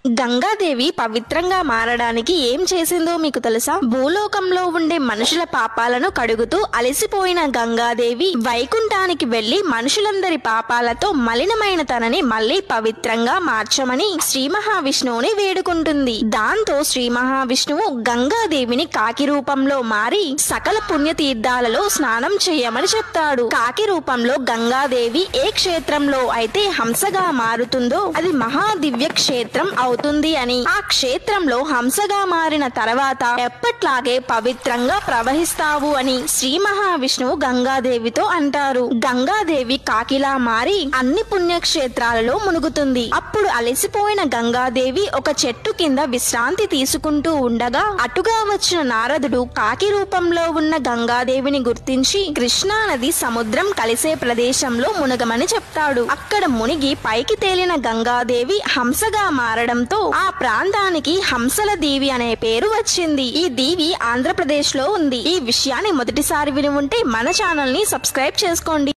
గంగాదేవి పవిత్రంగా మారడానికి ఏం చేసిందో మీకు తెలుసా? భూలోకంలో ఉండే మనుషుల పాపాలను కడుగుతూ అలసిపోయిన గంగాదేవి వైకుంఠానికి వెళ్లి మనుషులందరి పాపాలతో మలినమైన తనని మళ్లీ పవిత్రంగా మార్చమని శ్రీ మహావిష్ణువుని వేడుకుంటుంది. దాంతో శ్రీ మహావిష్ణువు గంగాదేవిని కాకి రూపంలో మారి సకల పుణ్యతీర్థాలలో స్నానం చేయమని చెప్తాడు. కాకి రూపంలో గంగాదేవి ఏ క్షేత్రంలో అయితే హంసగా మారుతుందో అది మహాదివ్య క్షేత్రం అవుతుంది అని, ఆ క్షేత్రంలో హంసగా మారిన తర్వాత ఎప్పట్లాగే పవిత్రంగా ప్రవహిస్తావు అని శ్రీ మహావిష్ణువు గంగాదేవితో అంటారు. గంగాదేవి కాకిలా మారి అన్ని పుణ్యక్షేత్రాలలో మునుగుతుంది. అప్పుడు అలసిపోయిన గంగాదేవి ఒక చెట్టు కింద విశ్రాంతి తీసుకుంటూ ఉండగా అటుగా వచ్చిన నారదుడు కాకి రూపంలో ఉన్న గంగాదేవిని గుర్తించి కృష్ణా నది సముద్రం కలిసే ప్రదేశంలో మునగమని చెప్తాడు. అక్కడ మునిగి పైకి తేలిన గంగాదేవి హంసగా మారడంతో ఆ ప్రాంతానికి హంసల దీవి అనే పేరు వచ్చింది. ఈ దీవి ఆంధ్రప్రదేశ్ లో ఉంది. ఈ విషయాన్ని మొదటిసారి విని ఉంటే మన ఛానల్ ని సబ్స్క్రైబ్ చేసుకోండి.